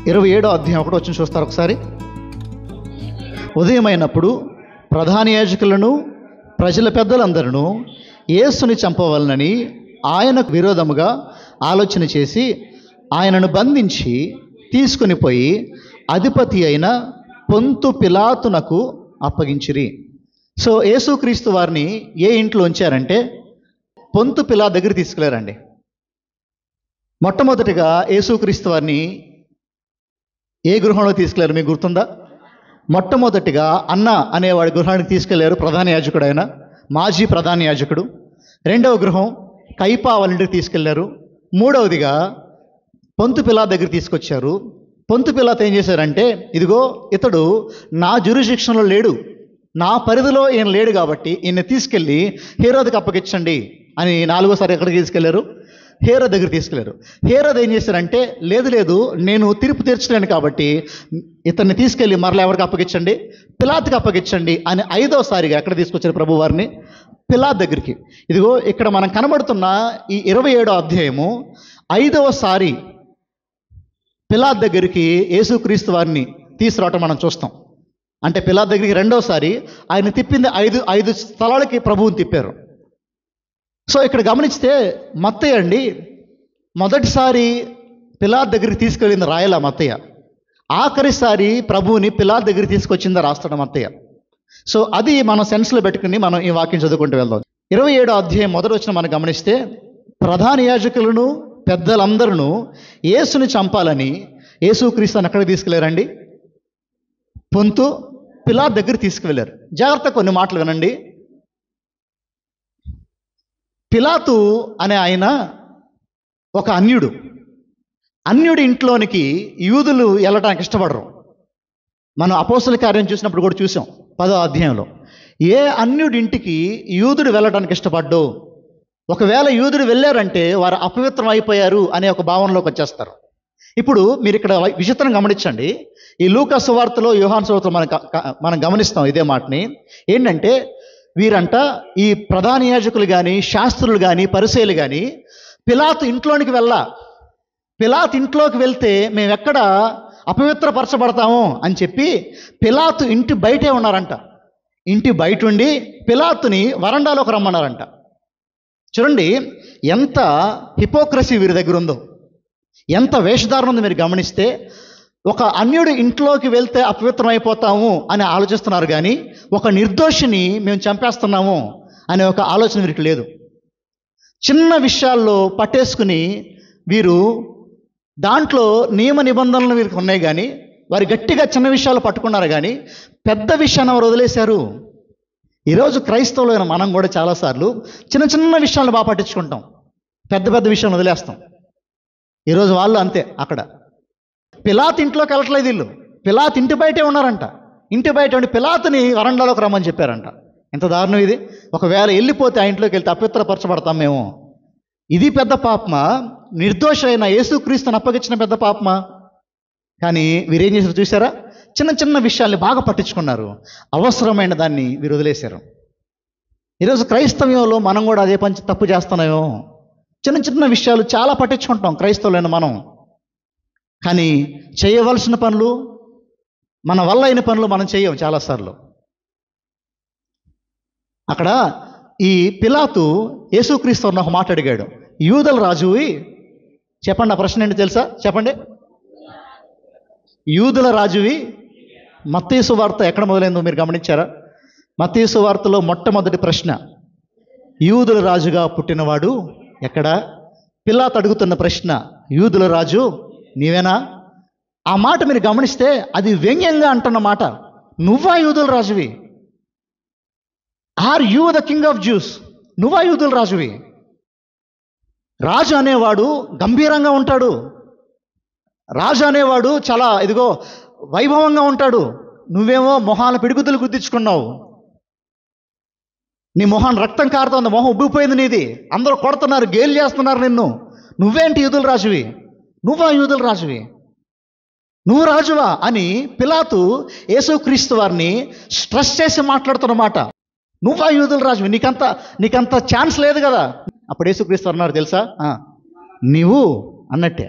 27వ అధ్యాయం ఒకటి వచ్చి చూస్తారు ఒకసారి. ఉదయమైనప్పుడు ప్రధాన యాజకులను ప్రజల పెద్దలందరూ యేసుని చంపవలనని ఆయనకు విరోధముగా ఆలోచన చేసి ఆయనను బంధించి తీసుకుని పోయి అధిపతి అయిన పొంతు పిలాతునకు అప్పగించిరి. సో యేసుక్రీస్తు వారిని ఏ ఇంట్లో ఉంచారంటే పొంతు పిలాతు దగ్గర తీసుకెళ్లారండి. మొట్టమొదటిగా యేసుక్రీస్తు వారిని ఏ గృహంలో తీసుకెళ్లారు మీకు గుర్తుందా? మొట్టమొదటిగా అన్న అనేవాడి గృహానికి తీసుకెళ్లారు. ప్రధాన యాజకుడు, ఆయన మాజీ ప్రధాన యాజకుడు. రెండవ గృహం కైపా వాళ్ళ ఇంటికి తీసుకెళ్లారు. మూడవదిగా పొంతు పిలాతు దగ్గర తీసుకొచ్చారు. పొంతు పిలాతు ఏం చేశారంటే, ఇదిగో ఇతడు నా జ్యూరిస్డిక్షన్లో లేడు, నా పరిధిలో ఈయన లేడు కాబట్టి ఈయన తీసుకెళ్ళి హేరోదుకు అప్పగించండి అని నాలుగోసారి ఎక్కడికి తీసుకెళ్లారు? హేరోదు దగ్గర తీసుకెళ్లారు. హేరోదు ఏం చేశారంటే, లేదు నేను తీర్పు తీర్చలేను కాబట్టి ఇతన్ని తీసుకెళ్ళి మరలా ఎవరికి అప్పగించండి? పిలాతుకి అప్పగించండి అని ఐదోసారిగా ఎక్కడ తీసుకొచ్చారు ప్రభు వారిని? పిలాతు దగ్గరికి. ఇదిగో ఇక్కడ మనం కనబడుతున్న ఈ 27వ అధ్యాయము 5వసారి పిలాతు దగ్గరికి యేసుక్రీస్తు వారిని తీసుకురావటం మనం చూస్తాం. అంటే పిలాతు దగ్గరికి రెండోసారి ఆయన తిప్పింది ఐదు స్థలాలకి ప్రభువుని తిప్పారు. సో ఇక్కడ గమనిస్తే మత్తయ్య అండి మొదటిసారి పిలాతు దగ్గరికి తీసుకెళ్ళింది రాయల మత్తయ్య, ఆఖరిసారి ప్రభువుని పిలాతు దగ్గరికి తీసుకొచ్చిందా రాస్తాడు మత్తయ్య. సో అది మనం సెన్స్లో పెట్టుకుని మనం ఈ వాక్యం చదువుకుంటూ వెళ్దాం. 27వ అధ్యాయం మొదటి వచ్చిన మనం గమనిస్తే ప్రధాన యాజకులను పెద్దలందరూ యేసుని చంపాలని యేసుక్రీస్తుని ఎక్కడికి తీసుకెళ్లారండి? పొంతు పిలాతు దగ్గర తీసుకువెళ్ళారు. జాగ్రత్త కొన్ని మాటలు వినండి. పిలాతు అనే ఆయన ఒక అన్యుడి ఇంట్లోనికి యూదులు వెళ్ళటానికి ఇష్టపడరు. మనం అపోస్తల కార్యం చూసినప్పుడు కూడా చూసాం 10వ అధ్యాయంలో. ఏ అన్యుడి ఇంటికి యూదుడు వెళ్ళడానికి ఇష్టపడ్డు? ఒకవేళ యూదుడు వెళ్ళారంటే వారు అపవిత్రం అయిపోయారు అనే ఒక భావనలోకి వచ్చేస్తారు. ఇప్పుడు మీరు ఇక్కడ విచిత్రం గమనించండి. ఈ లూకా సువార్తలో, యోహాను సువార్తలో మనం గమనిస్తాం ఇదే మాటని. ఏంటంటే వీరంట ఈ ప్రధాన యాజకులు కానీ, శాస్త్రులు కానీ, పరిసయ్యులు కానీ పిలాతు ఇంట్లోనికి పిలాతు ఇంట్లోకి వెళ్తే మేము ఎక్కడ అపవిత్రపరచబడతాము అని చెప్పి పిలాతు ఇంటి బయటే ఉన్నారంట. ఇంటి బయట ఉండి పిలాతుని వరండాలోకి రమ్మన్నారంట. చూడండి ఎంత హిపోక్రసీ వీరి దగ్గర ఉందో, ఎంత వేషధారణ ఉందో మీరు గమనిస్తే. ఒక అన్యుడి ఇంట్లోకి వెళ్తే అపవిత్రం అయిపోతాము అని ఆలోచిస్తున్నారు కానీ ఒక నిర్దోషిని మేము చంపేస్తున్నాము అనే ఒక ఆలోచన వీరికి లేదు. చిన్న విషయాల్లో పట్టేసుకుని వీరు దాంట్లో నియమ నిబంధనలు వీరికి ఉన్నాయి కానీ వారు గట్టిగా చిన్న విషయాలు పట్టుకున్నారు కానీ పెద్ద విషయాన్ని వారు వదిలేశారు. ఈరోజు క్రైస్తవులైన మనం కూడా చాలాసార్లు చిన్న విషయాలను బాగా పట్టించుకుంటాం, పెద్ద విషయాలను వదిలేస్తాం. ఈరోజు వాళ్ళు అంతే. అక్కడ పిలాతు ఇంట్లోకి వెళ్ళట్లేదు వీళ్ళు, పిలాతు ఇంటి బయటే ఉన్నారంట. ఇంటి బయట ఉండి పిలాతుని వరండాలోకి రమ్మని చెప్పారంట. ఎంత దారుణం ఇది! ఒకవేళ వెళ్ళిపోతే ఆ ఇంట్లోకి వెళ్తే అపవిత్రపరచబడతాం మేము. ఇది పెద్ద పాపమా? నిర్దోషైన యేసుక్రీస్తుని అప్పగించిన పెద్ద పాపమా? కానీ వీరేం చేశారు చూసారా? చిన్న విషయాల్ని బాగా పట్టించుకున్నారు, అవసరమైన దాన్ని వీరు వదిలేశారు. ఈరోజు క్రైస్తవ్యంలో మనం కూడా అదే తప్పు చేస్తున్నామేమో. చిన్న విషయాలు చాలా పట్టించుకుంటాం క్రైస్తవులైన మనం, కానీ చేయవలసిన పనులు, మన వల్ల అయిన పనులు మనం చేయం చాలాసార్లు. అక్కడ ఈ పిలాతు యేసుక్రీస్తు ఒక మాట అడిగాడు, యూదుల రాజువి చెప్పండి. ఆ ప్రశ్న ఏంటి తెలుసా? చెప్పండి. యూదుల రాజువి. మత్తయి సువార్త ఎక్కడ మొదలైందో మీరు గమనించారా? మత్తయి సువార్తలో మొట్టమొదటి ప్రశ్న, యూదుల రాజుగా పుట్టినవాడు ఎక్కడ? పిలాతు అడుగుతున్న ప్రశ్న, యూదుల రాజు నీవేనా? ఆ మాట మీరు గమనిస్తే అది వ్యంగ్యంగా అంటున్న మాట. నువ్వా యూదుల రాజువి? Are you the king of Jews? నువ్వా యూదుల రాజువి? రాజు అనేవాడు గంభీరంగా ఉంటాడు, రాజు అనేవాడు చాలా ఇదిగో వైభవంగా ఉంటాడు. నువ్వేమో మొహాల పిడుగుతులు గుద్దించుకున్నావు, నీ మొహాన్ని రక్తం కారుతోంది, మొహం ఉబ్బిపోయింది నీది, అందరూ కొడుతున్నారు, గేలు చేస్తున్నారు నిన్ను. నువ్వేంటి యూదుల రాజువి? నువ్వా యూదుల రాజువి? నువ్వు రాజువా అని పిలాతు యేసుక్రీస్తు వారిని స్ట్రెస్ చేసి మాట్లాడుతున్నమాట. నువ్వా యూదుల రాజువి? నీకంత ఛాన్స్ లేదు కదా. అప్పుడు యేసుక్రీస్తు అన్నారు తెలుసా, నీవు అన్నట్టే,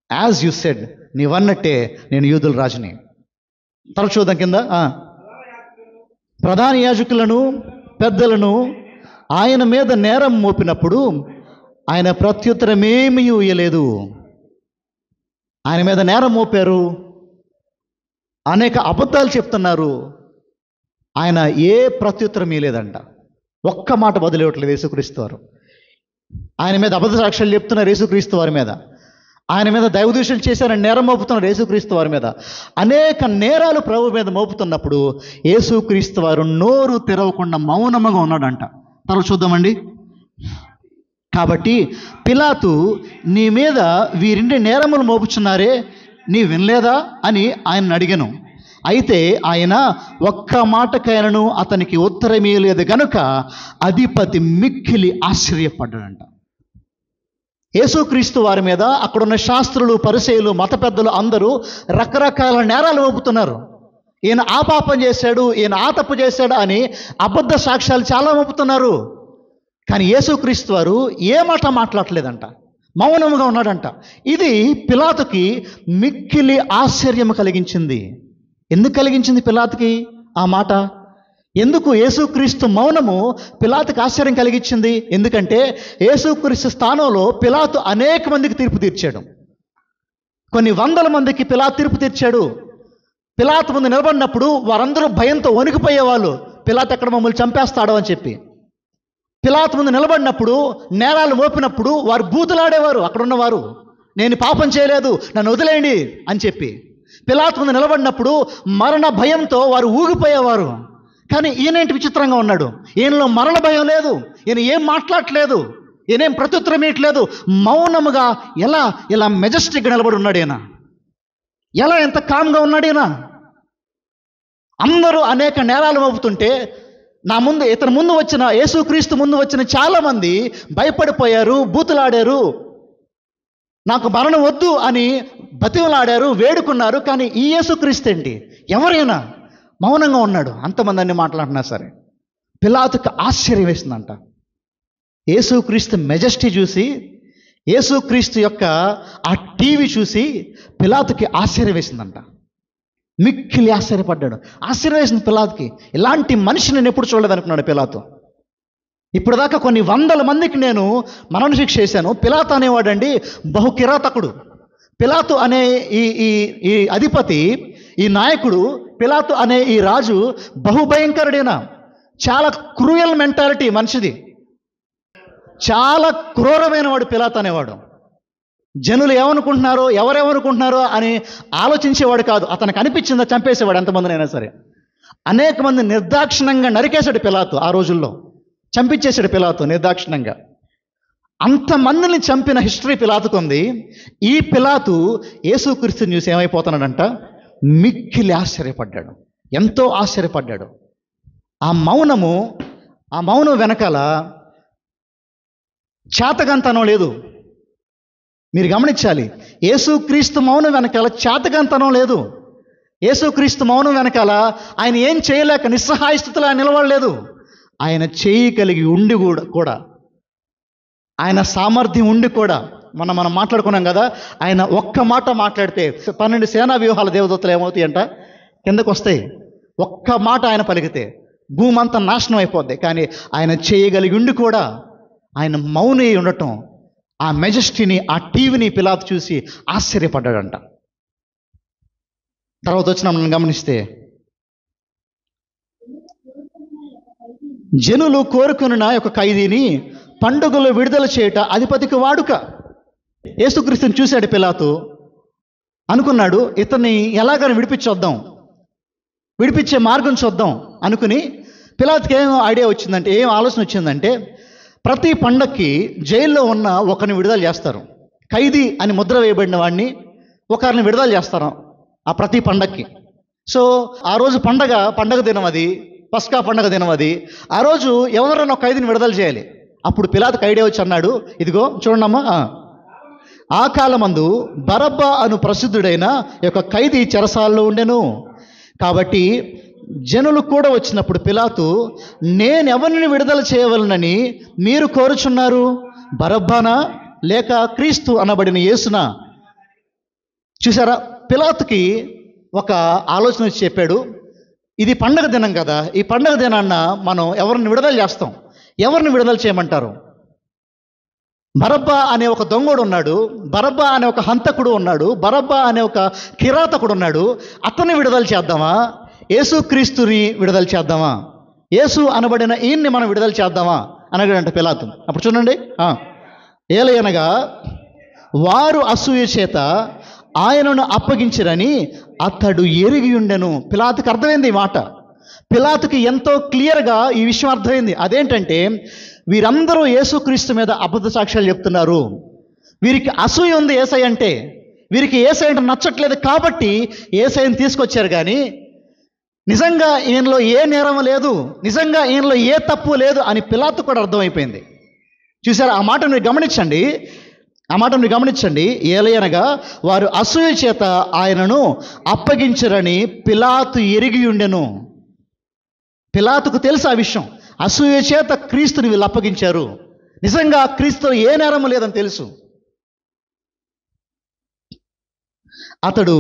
యాజ్ యు సెడ్, నీవన్నట్టే నేను యూదుల రాజుని. తర్వాత చూద్దాం కింద. ప్రధాన యాజకులను పెద్దలను ఆయన మీద నేరం మోపినప్పుడు ఆయన ప్రత్యుత్తరమేమీ ఇయ్యలేదు. ఆయన మీద నేరం మోపారు, అనేక అబద్ధాలు చెప్తున్నారు, ఆయన ఏ ప్రత్యుత్తరం ఇవ్వలేదంట. ఒక్క మాట బదులివ్వట్లేదు యేసుక్రీస్తు వారు. ఆయన మీద అబద్ధ సాక్ష్యాలు చెప్తున్నారు యేసుక్రీస్తు వారి మీద. ఆయన మీద దైవదూషణ చేశారని నేరం మోపుతున్నారు యేసుక్రీస్తు వారి మీద. అనేక నేరాలు ప్రభు మీద మోపుతున్నప్పుడు యేసుక్రీస్తు వారు నోరు తెరవకుండా మౌనముగా ఉన్నాడంట. తర్వాత చూద్దామండి. కాబట్టి పిలాతు, నీ మీద వీరింటి నేరములు మోపుచున్నారే, నీ వినలేదా అని ఆయన అడిగాను. అయితే ఆయన ఒక్క మాటకైనను అతనికి ఉత్తరమేయలేదు గనుక అధిపతి మిక్కిలి ఆశ్చర్యపడ్డాడంట. యేసుక్రీస్తు వారి మీద అక్కడున్న శాస్త్రులు, పరిసయ్యులు, మత పెద్దలు అందరూ రకరకాల నేరాలు మోపుతున్నారు. ఈయన ఆ పాపం చేశాడు, ఈయన ఆ తప్పు చేశాడు అని అబద్ధ సాక్ష్యాలు చాలా మోపుతున్నారు. కానీ యేసుక్రీస్తు వారు ఏ మాట మాట్లాడలేదంట, మౌనముగా ఉన్నాడంట. ఇది పిలాతుకి మిక్కిలి ఆశ్చర్యం కలిగించింది. ఎందుకు కలిగించింది పిలాతుకి ఆ మాట? ఎందుకు యేసుక్రీస్తు మౌనము పిలాతుకి ఆశ్చర్యం కలిగించింది? ఎందుకంటే యేసుక్రీస్తు స్థానంలో పిలాతు అనేక మందికి తీర్పు తీర్చాడు. కొన్ని వందల మందికి పిలాతు తీర్పు తీర్చాడు. పిలాతు ముందు నిలబడినప్పుడు వారందరూ భయంతో వణికిపోయేవాళ్ళు, పిలాతు ఎక్కడ మమ్మల్ని చంపేస్తాడో అని చెప్పి. పిలాతు ముందు నిలబడినప్పుడు, నేరాలు మోపినప్పుడు వారు బూతులాడేవారు. అక్కడున్నవారు, నేను పాపం చేయలేదు, నన్ను వదిలేయండి అని చెప్పి. పిలాతు ముందు నిలబడినప్పుడు మరణ భయంతో వారు ఊగిపోయేవారు. కానీ ఈయనేంటి విచిత్రంగా ఉన్నాడు, ఈయనలో మరణ భయం లేదు, ఈయన ఏం మాట్లాడట్లేదు, ఈయనేం ప్రత్యుత్తరం ఇవ్వట్లేదు, మౌనముగా ఇలా మెజెస్టిక్గా నిలబడి ఉన్నాడు ఈయన. ఎంత కామ్గా ఉన్నాడు ఈయన. అందరూ అనేక నేరాలు మోపుతుంటే ఇతని ముందు వచ్చిన, యేసుక్రీస్తు ముందు వచ్చిన చాలామంది భయపడిపోయారు, బూతులాడారు, నాకు మరణం వద్దు అని బతిమలాడారు, వేడుకున్నారు. కానీ ఈ యేసుక్రీస్తు ఏంటి, ఎవరైనా మౌనంగా ఉన్నాడు. అంతమంది అన్ని మాట్లాడినా సరే పిలాతుకి ఆశ్చర్యం వేసిందంట. యేసుక్రీస్తు మెజెస్టీ చూసి, యేసుక్రీస్తు యొక్క ఆ టీవీ చూసి పిలాతుకి ఆశ్చర్యం వేసిందంట. మిక్కిలి ఆశ్చర్యపడ్డాడు. ఆశ్చర్యం వేసింది పిలాతుకి. ఇలాంటి మనిషిని నేను ఎప్పుడు చూడలేదు అనుకున్నాడు పిలాతు. ఇప్పుడు దాకా కొన్ని వందల మందికి నేను మరణశిక్ష చేశాను. పిలాతు అనేవాడండి బహు కిరాతకుడు. పిలాతు అనే ఈ అధిపతి, ఈ నాయకుడు, పిలాతు అనే ఈ రాజు బహుభయంకరుడైన, చాలా క్రూయల్ మెంటాలిటీ మనిషిది. చాలా క్రూరమైన వాడు పిలాతు అనేవాడు. జనులు ఏమనుకుంటున్నారో, ఎవరేమనుకుంటున్నారో అని ఆలోచించేవాడు కాదు. అతనికి అనిపించిందా చంపేసేవాడు ఎంతమందినైనా సరే. అనేక మంది నిర్దాక్షిణ్యంగా నరికేశాడు పిలాతు. ఆ రోజుల్లో చంపించేశాడు పిలాతు నిర్దాక్షిణ్యంగా. అంతమందిని చంపిన హిస్టరీ పిలాతుకు ఉంది. ఈ పిలాతు యేసుక్రీస్తుని చూసి ఏమైపోతున్నాడంట, మిక్కిలి ఆశ్చర్యపడ్డాడు, ఎంతో ఆశ్చర్యపడ్డాడు. ఆ మౌనం వెనకాల చేతగంతనం లేదు. మీరు గమనించాలి, యేసుక్రీస్తు మౌనం వెనకాల చేతగంతనం లేదు. యేసుక్రీస్తు మౌనం వెనకాల ఆయన ఏం చేయలేక నిస్సహాయ స్థితిలో ఆయన నిలబడలేదు. ఆయన చేయగలిగి ఉండి కూడా, ఆయన సామర్థ్యం ఉండి కూడా, మనం మాట్లాడుకున్నాం కదా, ఆయన ఒక్క మాట మాట్లాడితే 12 సేనా వ్యూహాల దేవదూతలు ఏమవుతాయంట, కిందకు వస్తాయి. ఒక్క మాట ఆయన పలికితే భూమి అంతా నాశనం అయిపోద్ది. కానీ ఆయన చేయగలిగి ఉండి కూడా ఆయన మౌని ఉండటం, ఆ మెజెస్టీని, ఆ టీవీని పిలాతు చూసి ఆశ్చర్యపడ్డాడంట. తర్వాత వచ్చిన మనం గమనిస్తే, జనులు కోరుకున్న ఒక ఖైదీని పండుగలు విడుదల చేయట అధిపతికి వాడుక. యేసుక్రీస్తుని చూశాడు పిలాతు, అనుకున్నాడు ఇతన్ని ఎలాగైనా విడిపించే మార్గం చూద్దాం అనుకుని పిలాతుకి ఏం ఐడియా వచ్చిందంటే, ఏం ఆలోచన వచ్చిందంటే, ప్రతి పండక్కి జైల్లో ఉన్న ఒకరిని విడుదల చేస్తారు. ఖైదీ అని ముద్ర వేయబడిన వాడిని ఒకరిని విడుదల చేస్తారు ఆ ప్రతి పండక్కి. సో ఆ రోజు పండగ దినం అది, పస్కా పండగ దినం అది. ఆ రోజు ఎవరైనా ఒక ఖైదీని విడుదల చేయాలి. అప్పుడు పిలాతుకి ఐడియా వచ్చి అన్నాడు, ఇదిగో చూడండమ్మా, ఆ కాలమందు బరబ్బా అను ప్రసిద్ధుడైన యొక్క ఖైదీ చెరసాలలో ఉండెను. కాబట్టి జనులు కూడా వచ్చినప్పుడు పిలాతు, నేనెవరిని విడుదల చేయవలనని మీరు కోరుచున్నారు, బరబ్బానా లేక క్రీస్తు అనబడిన యేసునా? చూసారా, పిలాతుకి ఒక ఆలోచన వచ్చి చెప్పాడు, ఇది పండగ దినం కదా, ఈ పండగ దినాన్న మనం ఎవరిని విడుదల చేస్తాం, ఎవరిని విడుదల చేయమంటారు? బరబ్బా అనే ఒక దొంగోడు ఉన్నాడు, బరబ్బా అనే ఒక హంతకుడు ఉన్నాడు, బరబ్బా అనే ఒక కిరాతకుడు ఉన్నాడు. అతన్ని విడుదల చేద్దామా, యేసుక్రీస్తుని విడుదల చేద్దామా, యేసు అనబడిన ఈయన్ని మనం విడుదల చేద్దామా అనగాడంట పిలాతు. అప్పుడు చూడండి, ఏలయనగా వారు అసూయ చేత ఆయనను అప్పగించిరని అతడు ఎరిగి ఉండెను. పిలాతుకి అర్థమైంది ఈ మాట. పిలాతుకి ఎంతో క్లియర్గా ఈ విషయం అర్థమైంది. అదేంటంటే, వీరందరూ యేసుక్రీస్తు మీద అబద్ధ సాక్ష్యాలు చెప్తున్నారు, వీరికి అసూయ ఉంది యేసయ్య అంటే, వీరికి యేసయ్య అంటే నచ్చట్లేదు కాబట్టి యేసయ్యని తీసుకొచ్చారు. కానీ నిజంగా ఈయనలో ఏ నేరం లేదు, నిజంగా ఈయనలో ఏ తప్పు లేదు అని పిలాతు కూడా అర్థమైపోయింది. చూసారా, ఆ మాట మీరు గమనించండి, ఆ మాట మీరు గమనించండి. ఏలయనగా వారు అసూయ చేత ఆయనను అప్పగించరని పిలాతు ఎరిగి ఉండెను. పిలాతుకు తెలుసు ఆ విషయం, అసూయ చేత క్రీస్తుని వీళ్ళు అప్పగించారు, నిజంగా క్రీస్తులో ఏ నేరము లేదని తెలుసు. అతడు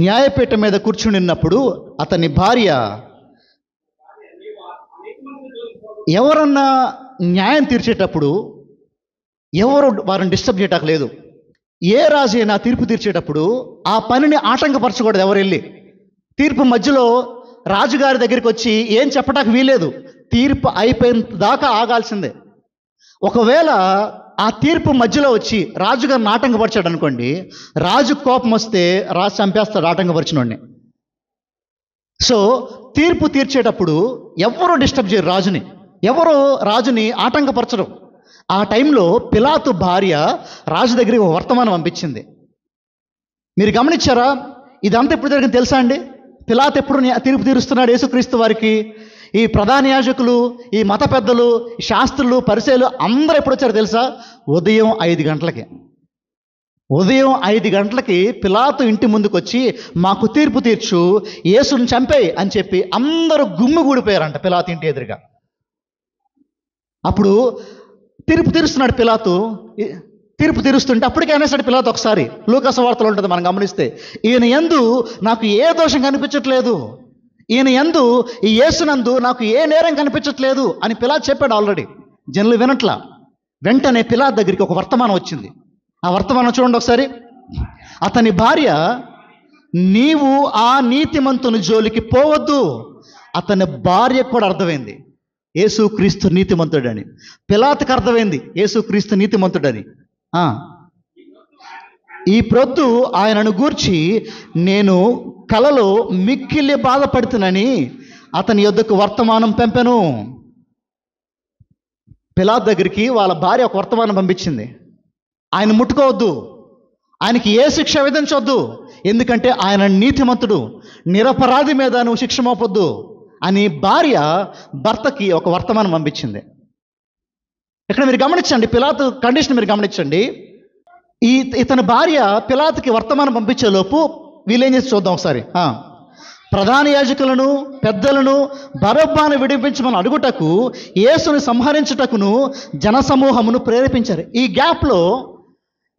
న్యాయపీఠం మీద కూర్చునిన్నప్పుడు అతని భార్య, ఎవరన్నా న్యాయం తీర్చేటప్పుడు ఎవరు వారిని డిస్టర్బ్ చేయటం లేదు. ఏ రాజు అయినా తీర్పు తీర్చేటప్పుడు ఆ పనిని ఆటంకపరచకూడదు. ఎవరు వెళ్ళి తీర్పు మధ్యలో రాజుగారి దగ్గరికి వచ్చి ఏం చెప్పడానికి వీలేదు, తీర్పు అయిపోయిన దాకా ఆగాల్సిందే. ఒకవేళ ఆ తీర్పు మధ్యలో వచ్చి రాజుగారిని ఆటంకపరిచాడు అనుకోండి, రాజు కోపం వస్తే రాజు చంపేస్తాడు ఆటంకపరిచినోడిని. సో తీర్పు తీర్చేటప్పుడు ఎవరు డిస్టర్బ్ చేయరు రాజుని, ఎవరు రాజుని ఆటంకపరచరు. ఆ టైంలో పిలాతు భార్య రాజు దగ్గరికి ఒక వర్తమానం పంపించింది. మీరు గమనించారా, ఇదంతా ఎప్పుడు జరిగింది తెలుసా అండి? పిలాతు ఎప్పుడు తీర్పు తీరుస్తున్నాడు యేసుక్రీస్తు వారికి? ఈ ప్రధాన యాజకులు, ఈ మత పెద్దలు, ఈ శాస్త్రులు, పరిసయ్యులు అందరూ ఎప్పుడు వచ్చారు తెలుసా? ఉదయం 5 గంటలకి. ఉదయం 5 గంటలకి పిలాతు ఇంటి ముందుకు వచ్చి, మాకు తీర్పు తీర్చు, యేసుని చంపేయి అని చెప్పి అందరూ గుమ్మిగూడిపోయారంట పిలాతు ఇంటి ఎదురుగా. అప్పుడు తీర్పు తీరుస్తున్నాడు పిలాతు. తీర్పు తీరుస్తుంటే అప్పటికే అనేసాడు పిలాతు ఒకసారి, లూకా సువార్తలో ఉంటుంది మనం గమనిస్తే, ఈయన యందు నాకు ఏ దోషం కనిపించట్లేదు, ఈయన యందు ఈ యేసునందు నాకు ఏ నేరం కనిపించట్లేదు అని పిలాతు చెప్పాడు ఆల్రెడీ. జనులు వినట్లా. వెంటనే పిలాతు దగ్గరికి ఒక వర్తమానం వచ్చింది. ఆ వర్తమానం చూడండి ఒకసారి. అతని భార్య, నీవు ఆ నీతిమంతుని జోలికి పోవద్దు. అతని భార్యకు కూడా అర్థమైంది యేసుక్రీస్తు నీతిమంతుడని. పిలాతుకు అర్థమైంది యేసుక్రీస్తు నీతిమంతుడని. ఈ ప్రొద్దు ఆయనను గూర్చి నేను కలలో మిక్కిలి బాధపడుతునని అతని యొద్దకు వర్తమానం పంపెను. పిలాతు దగ్గరికి వాళ్ళ భార్య ఒక వర్తమానం పంపించింది. ఆయన ముట్టుకోవద్దు, ఆయనకి ఏ శిక్ష విధించవద్దు, ఎందుకంటే ఆయన నీతిమంతుడు, నిరపరాధి మీద నువ్వు శిక్ష మోపొద్దు అని భార్య భర్తకి ఒక వర్తమానం పంపించింది. ఇక్కడ మీరు గమనించండి, పిలాతు కండిషన్ మీరు గమనించండి. ఇతని భార్య పిలాతుకి వర్తమానం పంపించేలోపు వీళ్ళేం చేసి చూద్దాం ఒకసారి. ప్రధాన యాజకులను, పెద్దలను బరబ్బాను విడిపించమని అడుగుటకు, యేసుని సంహరించుటకును జనసమూహమును ప్రేరేపించారు. ఈ గ్యాప్లో,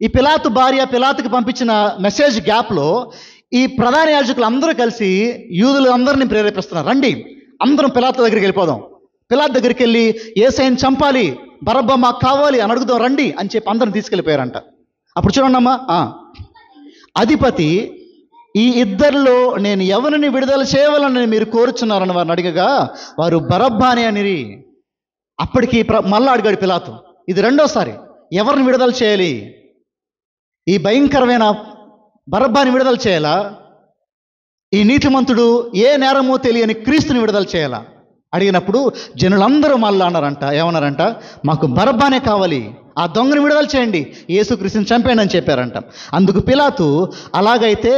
ఈ పిలాతు భార్య పిలాతుకి పంపించిన మెసేజ్ గ్యాప్లో ఈ ప్రధాన యాజకులు అందరూ కలిసి యూదులు అందరినీ ప్రేరేపిస్తున్నారు, రండి అందరం పిలాతు దగ్గరికి వెళ్ళిపోదాం, పిలాతు దగ్గరికి వెళ్ళి యేసయ్యని చంపాలి, బరబ్బా మాకు కావాలి అని అడుగుదాం రండి అని చెప్పి అందరిని తీసుకెళ్ళిపోయారంట. అప్పుడు చూడండమ్మా, అధిపతి, ఈ ఇద్దరిలో నేను ఎవరిని విడుదల చేయవాలని మీరు కోరుచున్నారని వారిని అడిగగా వారు బరబ్బానే అనిరి. అప్పటికి మళ్ళా అడిగాడు పిలాతు, ఇది రెండోసారి, ఎవరిని విడుదల చేయాలి? ఈ భయంకరమైన బరబ్బాని విడుదల చేయాలా? ఈ నీతిమంతుడు ఏ నేరమో తెలియని క్రీస్తుని విడుదల చేయాలా? అడిగినప్పుడు జనులందరూ మళ్ళా అన్నారంట, ఏమన్నారంట, మాకు బరబ్బానే కావాలి, ఆ దొంగని విడుదల చేయండి, యేసుక్రీస్తుని చంపేయండి అని చెప్పారంట. అందుకు పిలాతు, అలాగైతే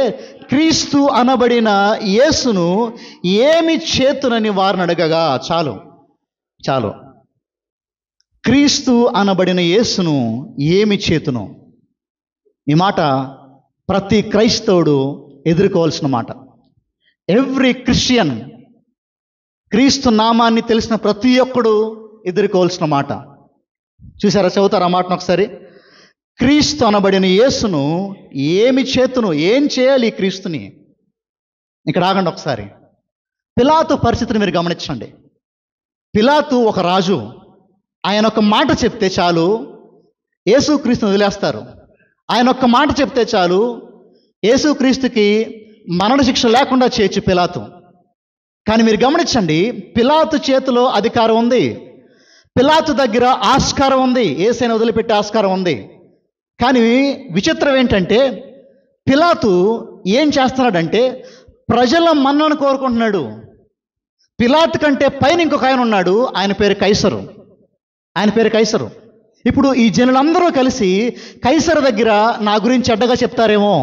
క్రీస్తు అనబడిన యేసును ఏమి చేతునని వారిని అడగగా, చాలు చాలు, క్రీస్తు అనబడిన యేసును ఏమి చేతును, ఈ మాట ప్రతి క్రైస్తవుడు ఎదుర్కోవాల్సిన మాట. ఎవ్రీ క్రిస్టియన్, క్రీస్తు నామాన్ని తెలిసిన ప్రతి ఒక్కడు ఎదుర్కోవాల్సిన మాట. చూసారా, చదువుతారా ఆ మాటను ఒకసారి? క్రీస్తు అనబడిన యేసును ఏమి చేతును, ఏం చేయాలి ఈ క్రీస్తుని? ఇక్కడ ఆగండి ఒకసారి. పిలాతు పరిస్థితిని మీరు గమనించండి. పిలాతు ఒక రాజు. ఆయన ఒక మాట చెప్తే చాలు యేసుక్రీస్తుని వదిలేస్తారు. ఆయన ఒక్క మాట చెప్తే చాలు యేసుక్రీస్తుకి మరణశిక్ష లేకుండా చేయొచ్చు పిలాతు. కానీ మీరు గమనించండి, పిలాతు చేతిలో అధికారం ఉంది, పిలాతు దగ్గర ఆస్కారం ఉంది, యేసుని వదిలిపెట్టే ఆస్కారం ఉంది. కానీ విచిత్రం ఏంటంటే పిలాతు ఏం చేస్తున్నాడంటే ప్రజల మన్నను కోరుకుంటున్నాడు. పిలాతు కంటే పైన ఇంకొక ఆయన ఉన్నాడు, ఆయన పేరు కైసరు. ఆయన పేరు కైసరు. ఇప్పుడు ఈ జనులందరూ కలిసి కైసరు దగ్గర నా గురించి అడ్డగా చెప్తారేమో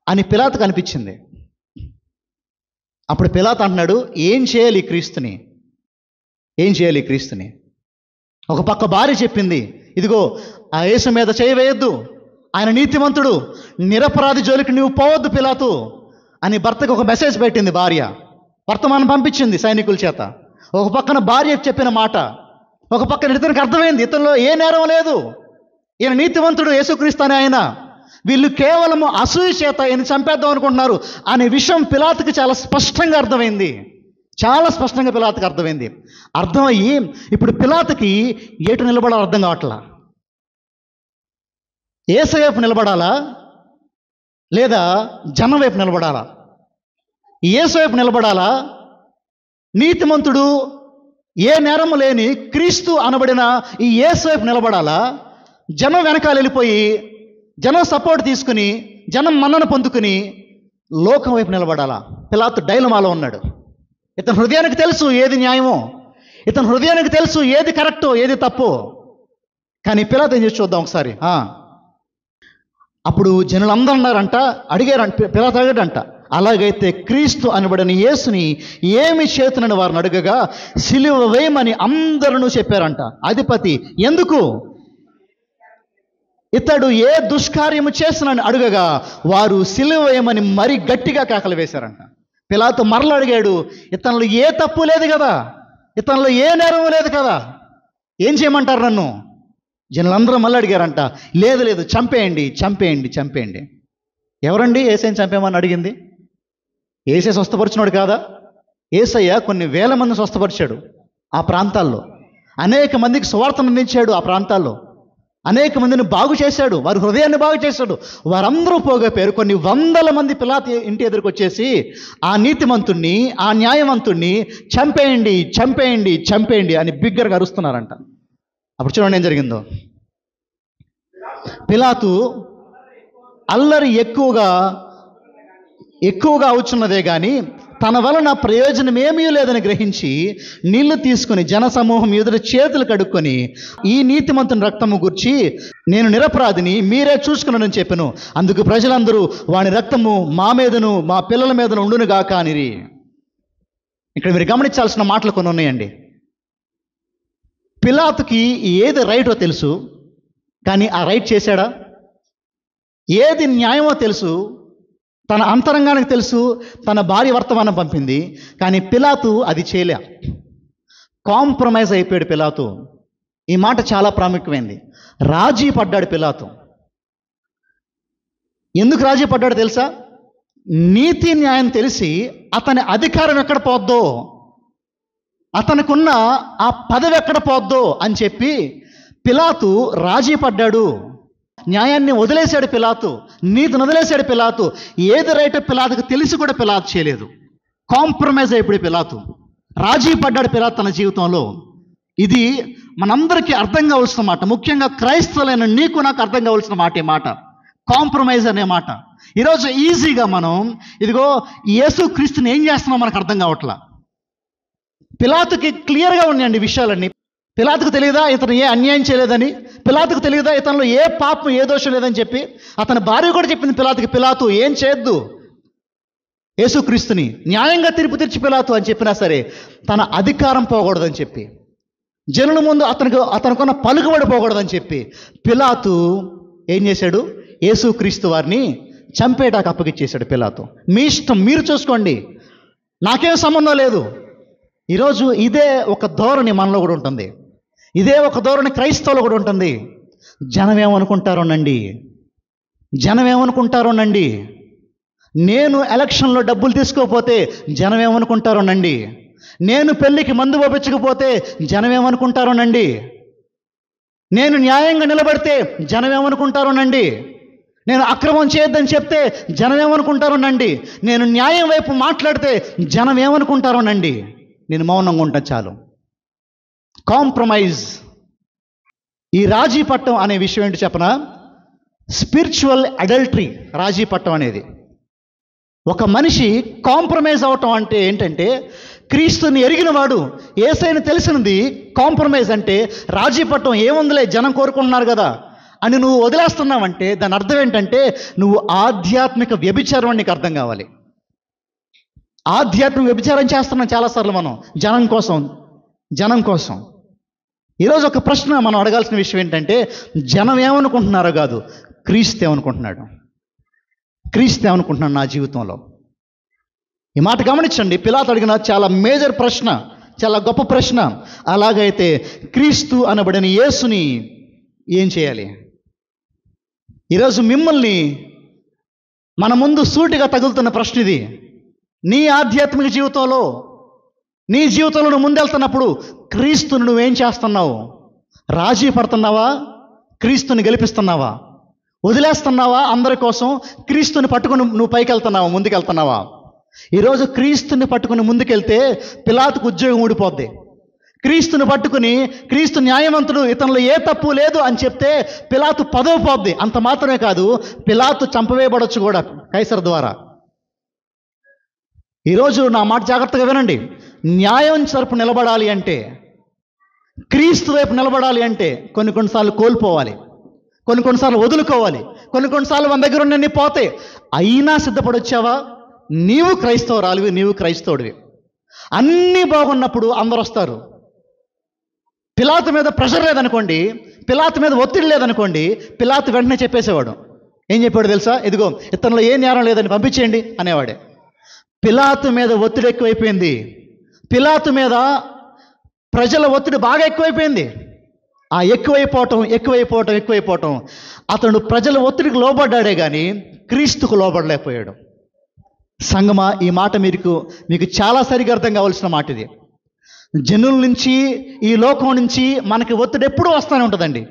అని పిలాతుకు అనిపించింది. అప్పుడు పిలాతు అంటున్నాడు, ఏం చేయాలి క్రీస్తుని, ఏం చేయాలి క్రీస్తుని? ఒక పక్క భార్య చెప్పింది, ఇదిగో ఆ యేసు మీద చేయి వేయొద్దు, ఆయన నీతిమంతుడు, నిరపరాధి జోలికి నువ్వు పోవద్దు పిలాతు అని భర్తకు ఒక మెసేజ్ పెట్టింది భార్య. వర్తమానం పంపించింది సైనికుల చేత. ఒక పక్కన భార్య చెప్పిన మాట, ఒక పక్కన ఇతనికి అర్థమైంది ఇతనిలో ఏ నేరం లేదు, ఈయన నీతివంతుడు, యేసుక్రీస్తు అనే ఆయన, వీళ్ళు కేవలము అసూయ చేత ఈయన చంపేద్దాం అనుకుంటున్నారు అనే విషయం పిలాతుకి చాలా స్పష్టంగా అర్థమైంది. చాలా స్పష్టంగా పిలాతుకి అర్థమైంది. అర్థమయ్యి ఇప్పుడు పిలాతుకి ఎటు నిలబడాలో అర్థం కావట్లా. యేసు వైపు నిలబడాలా లేదా జనం వైపు నిలబడాలా? యేసు వైపు నిలబడాలా? నీతిమంతుడు, ఏ నేరము లేని క్రీస్తు అనబడిన ఈ యేసు వైపు నిలబడాలా? జనం వెనకాల వెళ్ళిపోయి జనం సపోర్ట్ తీసుకుని జనం మన్నన పొందుకుని లోకం వైపు నిలబడాలా? పిలాతు డైలమాలో ఉన్నాడు. ఇతని హృదయానికి తెలుసు ఏది న్యాయమో, ఇతని హృదయానికి తెలుసు ఏది కరెక్టో ఏది తప్పో. కానీ పిలాతు ఏం చేసి చూద్దాం ఒకసారి. అప్పుడు జనులందరూ అన్నారంట, అడిగారంట, పిలాతు అడిగాడంట, అలాగైతే క్రీస్తు అనబడిన యేసుని ఏమి చేతునని వారిని అడగగా సిలువ వేయమని అందరూ చెప్పారంట. అధిపతి ఎందుకు, ఇతడు ఏ దుష్కార్యము చేస్తునని అడగగా వారు సిలువ వేయమని మరీ గట్టిగా కేకలు వేశారంట. పిలాతు మరల అడిగాడు, ఇతనిలో ఏ తప్పు లేదు కదా, ఇతనిలో ఏ నేరం లేదు కదా, ఏం చేయమంటారు నన్ను? జనులందరూ మళ్ళీ అడిగారంట, లేదు లేదు, చంపేయండి చంపేయండి చంపేయండి. ఎవరండి యేసయ్యని చంపేమని అడిగింది? యేసయ్య స్వస్థపరిచినాడు కాదా? యేసయ్య కొన్ని వేల మందిని స్వస్థపరిచాడు ఆ ప్రాంతాల్లో, అనేక మందికి సువార్తను అందించాడు ఆ ప్రాంతాల్లో, అనేక మందిని బాగు చేశాడు, వారి హృదయాన్ని బాగు చేశాడు. వారందరూ పోగపోయారు. కొన్ని వందల మంది పిలాతు ఇంటి ఎదురుకు వచ్చేసి ఆ నీతిమంతుణ్ణి, ఆ న్యాయవంతుణ్ణి చంపేయండి చంపేయండి చంపేయండి అని బిగ్గరగా అరుస్తున్నారంట. అప్పుడు చూడండి ఏం జరిగిందో. పిలాతు అల్లరి ఎక్కువగా అవుతున్నదే కానీ తన వలన ప్రయోజనం ఏమీ లేదని గ్రహించి నీళ్లు తీసుకుని జనసమూహం ఎదురు చేతులు కడుక్కొని ఈ నీతిమంతుని రక్తము గుర్చి నేను నిరపరాధిని, మీరే చూసుకున్నానని చెప్పాను. అందుకు ప్రజలందరూ వాని రక్తము మా మీదను మా పిల్లల మీదను ఉండునుగాక అనిరి. ఇక్కడ మీరు గమనించాల్సిన మాటలు కొన్ని ఉన్నాయండి. పిలాతుకి ఏది రైటో తెలుసు, కానీ ఆ రైట్ చేశాడా? ఏది న్యాయమో తెలుసు, తన అంతరంగానికి తెలుసు. తన భార్య వర్తమానం పంపింది, కానీ పిలాతు అది చేయలే. కాంప్రమైజ్ అయిపోయాడు పిలాతు. ఈ మాట చాలా ప్రాముఖ్యమైంది. రాజీ పడ్డాడు పిలాతు. ఎందుకు రాజీ పడ్డాడు తెలుసా? నీతి న్యాయం తెలిసి అతని అధికారం ఎక్కడ పోద్దో, అతనికున్న ఆ పదవి ఎక్కడ పోద్దో అని చెప్పి పిలాతు రాజీ పడ్డాడు. న్యాయాన్ని వదిలేశాడు పిలాతు, నీతిని వదిలేశాడు పిలాతు. ఏది రైట్ పిలాతుకు తెలిసి కూడా పిలాతు చేయలేదు. కాంప్రమైజ్ అయిపోయి పిలాతు రాజీ పడ్డాడు పిలాతు తన జీవితంలో. ఇది మనందరికీ అర్థం కావాల్సిన మాట, ముఖ్యంగా క్రైస్తవులైన నీకు నాకు అర్థం కావాల్సిన మాట ఈ మాట, కాంప్రమైజ్ అనే మాట. ఈరోజు ఈజీగా మనం ఇదిగో యేసుక్రీస్తుని ఏం చేస్తున్నాం మనకు అర్థం కావట్లా. పిలాతుకి క్లియర్గా ఉన్నాయండి విషయాలన్నీ. పిలాతుకు తెలియదా ఇతను ఏ అన్యాయం చేయలేదని? పిలాతుకు తెలియదా ఇతనిలో ఏ పాపం ఏ దోషం లేదని చెప్పి? అతని భార్య కూడా చెప్పింది పిలాతుకి, పిలాతు ఏం చేయొద్దు, యేసుక్రీస్తుని న్యాయంగా తీర్పు తీర్చి పిలాతు అని చెప్పినా సరే తన అధికారం పోకూడదని చెప్పి, జనుల ముందు అతనుకున్న పలుకుబడి పోకూడదని చెప్పి పిలాతు ఏం చేశాడు? యేసుక్రీస్తు వారిని చంపేటాకు అప్పగిచ్చేశాడు పిలాతు. మీ ఇష్టం, మీరు చూసుకోండి, నాకేం సంబంధం లేదు. ఈరోజు ఇదే ఒక ధోరణి మనలో కూడా ఉంటుంది, ఇదే ఒక ధోరణి క్రైస్తవులు కూడా ఉంటుంది. జనం ఏమనుకుంటారోనండి, జనం ఏమనుకుంటారోనండి. నేను ఎలక్షన్లో డబ్బులు తీసుకోకపోతే జనం ఏమనుకుంటారోనండి. నేను పెళ్ళికి మందు పంపించకపోతే జనం ఏమనుకుంటారోనండి. నేను న్యాయంగా నిలబడితే జనం ఏమనుకుంటారోనండి. నేను అక్రమం చేయొద్దని చెప్తే జనం ఏమనుకుంటారోనండి. నేను న్యాయం వైపు మాట్లాడితే జనం ఏమనుకుంటారోనండి. నేను మౌనంగా ఉంటాను చాలు. కాంప్రమైజ్. ఈ రాజీ పట్టం అనే విషయం ఏంటి చెప్పనా? స్పిరిచువల్ అడల్టరీ రాజీ పట్టం అనేది. ఒక మనిషి కాంప్రమైజ్ అవటం అంటే ఏంటంటే, క్రీస్తుని ఎరిగినవాడు, యేసయ్యని తెలిసినది కాంప్రమైజ్ అంటే రాజీ పట్టం. ఏముందిలే జనం కోరుకుంటున్నారు కదా అని నువ్వు వదిలేస్తున్నావంటే దాని అర్థం ఏంటంటే నువ్వు ఆధ్యాత్మిక వ్యభిచారం అని నీకు అర్థం కావాలి. ఆధ్యాత్మిక వ్యభిచారం చేస్తున్నాం చాలాసార్లు మనం జనం కోసం. ఈరోజు ఒక ప్రశ్న మనం అడగాల్సిన విషయం ఏంటంటే, జనం ఏమనుకుంటున్నారో కాదు, క్రీస్తు ఏమనుకుంటున్నాడు నా జీవితంలో. ఈ మాట గమనించండి. పిలాతు అడిగిన చాలా మేజర్ ప్రశ్న, చాలా గొప్ప ప్రశ్న. అలాగైతే క్రీస్తు అనబడిన యేసుని ఏం చేయాలి? ఈరోజు మిమ్మల్ని మన ముందు సూటిగా తగులుతున్న ప్రశ్న ఇది. నీ ఆధ్యాత్మిక జీవితంలో, నీ జీవితంలో నువ్వు ముందెళ్తున్నప్పుడు క్రీస్తుని నువ్వేం చేస్తున్నావు? రాజీ పడుతున్నావా? క్రీస్తుని గెలిపిస్తున్నావా? వదిలేస్తున్నావా అందరి కోసం? క్రీస్తుని పట్టుకుని నువ్వు పైకి వెళ్తున్నావా, ముందుకెళ్తున్నావా? ఈరోజు క్రీస్తుని పట్టుకుని ముందుకెళ్తే పిలాతుకు ఉద్యోగం ఊడిపోద్ది. క్రీస్తుని పట్టుకుని క్రీస్తు న్యాయవంతుడు, ఇతనిలో ఏ తప్పు లేదు అని చెప్తే పిలాతు పదవి పోద్ది. అంత మాత్రమే కాదు, పిలాతు చంపవేయబడొచ్చు కూడా కైసర్ ద్వారా. ఈరోజు నా మాట జాగ్రత్తగా వినండి. న్యాయం తరపు నిలబడాలి అంటే, క్రీస్తు వైపు నిలబడాలి అంటే కొన్నిసార్లు కోల్పోవాలి, కొన్నిసార్లు వదులుకోవాలి, కొన్నిసార్లు మన దగ్గర ఉన్నన్ని పోతే. అయినా సిద్ధపడొచ్చావా? నీవు క్రైస్తవురాలివి, నీవు క్రైస్తవుడివి. అన్నీ బాగున్నప్పుడు అందరు వస్తారు. పిలాతు మీద ప్రెషర్ లేదనుకోండి, పిలాతు మీద ఒత్తిడి లేదనుకోండి, పిలాతు వెంటనే చెప్పేసేవాడు. ఏం చెప్పాడు తెలుసా? ఇదిగో ఇతనిలో ఏ న్యాయం లేదని పంపించేయండి అనేవాడే. పిలాతు మీద ఒత్తిడి ఎక్కువైపోయింది. పిలాతు మీద ప్రజల ఒత్తిడి బాగా ఎక్కువైపోయింది. ఆ ఎక్కువైపోవటం అతడు ప్రజల ఒత్తిడికి లోబడ్డాడే కానీ క్రీస్తుకు లోబడలేకపోయాడు. సంగమా, ఈ మాట మీకు చాలా సరిగా అర్థం కావాల్సిన మాట ఇది. జనుల నుంచి, ఈ లోకం నుంచి మనకి ఒత్తిడి ఎప్పుడూ వస్తూనే ఉంటుందండి.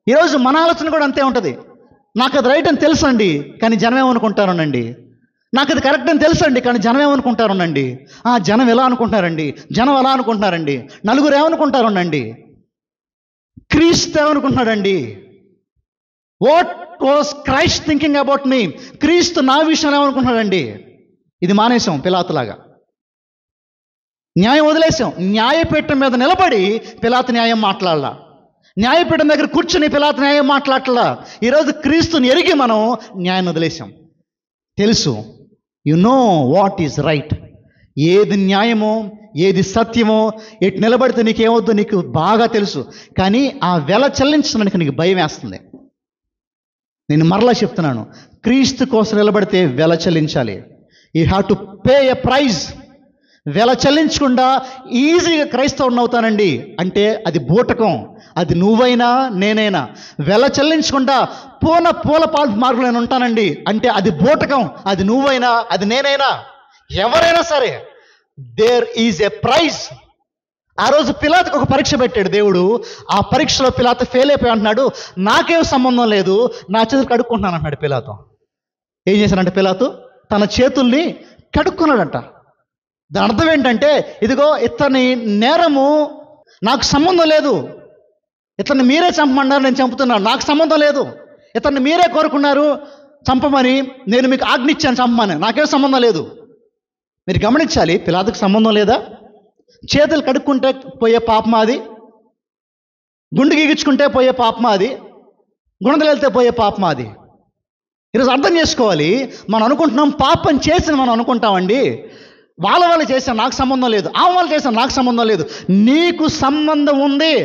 ఈరోజు మన ఆలోచన కూడా అంతే ఉంటుంది. నాకు అది రైట్ అని తెలుసండి, కానీ జనం ఏమనుకుంటారోనండి. నాకు అది కరెక్ట్ అని తెలుసండి, కానీ జనం ఏమనుకుంటారోనండి. జనం ఎలా అనుకుంటున్నారండి, జనం అలా అనుకుంటున్నారండి, నలుగురు ఏమనుకుంటారోనండి. క్రీస్తు ఏమనుకుంటున్నాడండి? What was Christ thinking about me? క్రీస్తు నా విషయంలో ఏమనుకుంటున్నాడండి? ఇది మానేసాం పిలాతులాగా. న్యాయం వదిలేసాం. న్యాయపీఠం మీద నిలబడి పిలాతు న్యాయం మాట్లాడాల. న్యాయపీఠం దగ్గర కూర్చుని పిలాతు న్యాయం మాట్లాడలా. ఈరోజు క్రీస్తుని ఎరిగి మనం న్యాయం వదిలేసాం. తెలుసు, you know what is right. ఏది న్యాయమో, ఏది సత్యమో, ఎటు నిలబడితే నీకేమవుద్దో నీకు బాగా తెలుసు. కానీ ఆ వెల చెల్లించడానికి నీకు భయం వేస్తుంది. నేను మరలా చెప్తున్నాను, క్రీస్తు కోసం నిలబడితే వెల చెల్లించాలి. You have to pay a prize. వెల చెల్లించకుండా ఈజీగా క్రైస్తవుని అవుతానండి అంటే అది బూటకం. అది నువ్వైనా నేనైనా. వెల చెల్లించకుండా పూల మార్గంలో నేను ఉంటానండి అంటే అది బూటకం. అది నువ్వైనా, అది నేనైనా, ఎవరైనా సరే. There is a prize. ఆ రోజు పిలాతుకు ఒక పరీక్ష పెట్టాడు దేవుడు. ఆ పరీక్షలో పిలాతు ఫెయిల్ అయిపోయి అంటున్నాడు, నాకేం సంబంధం లేదు, నా చేతులు కడుక్కుంటున్నాను అంటున్నాడు పిలాతు. ఏం చేశాడంటే పిలాతు తన చేతుల్ని కడుక్కున్నాడంట. దాని అర్థం ఏంటంటే, ఇదిగో ఇతని నేరము నాకు సంబంధం లేదు, ఇతన్ని మీరే చంపమన్నారు, నేను చంపుతున్నాను, నాకు సంబంధం లేదు. ఇతన్ని మీరే కోరుకున్నారు చంపమని, నేను మీకు ఆజ్ఞ ఇచ్చాను చంపమని, నాకేం సంబంధం లేదు. మీరు గమనించాలి, పిలాతుకు సంబంధం లేదా? చేతులు కడుక్కుంటే పోయే పాపమా అది? గుండు గీగించుకుంటే పోయే పాపమా అది? గుణదలు వెళ్తే పోయే పాపమా అది? ఈరోజు అర్థం చేసుకోవాలి. మనం అనుకుంటున్నాం పాపం చేసిన మనం అనుకుంటామండి, వాళ్ళు చేశాను నాకు సంబంధం లేదు, వాళ్ళు చేశాను నాకు సంబంధం లేదు. నీకు సంబంధం ఉంది.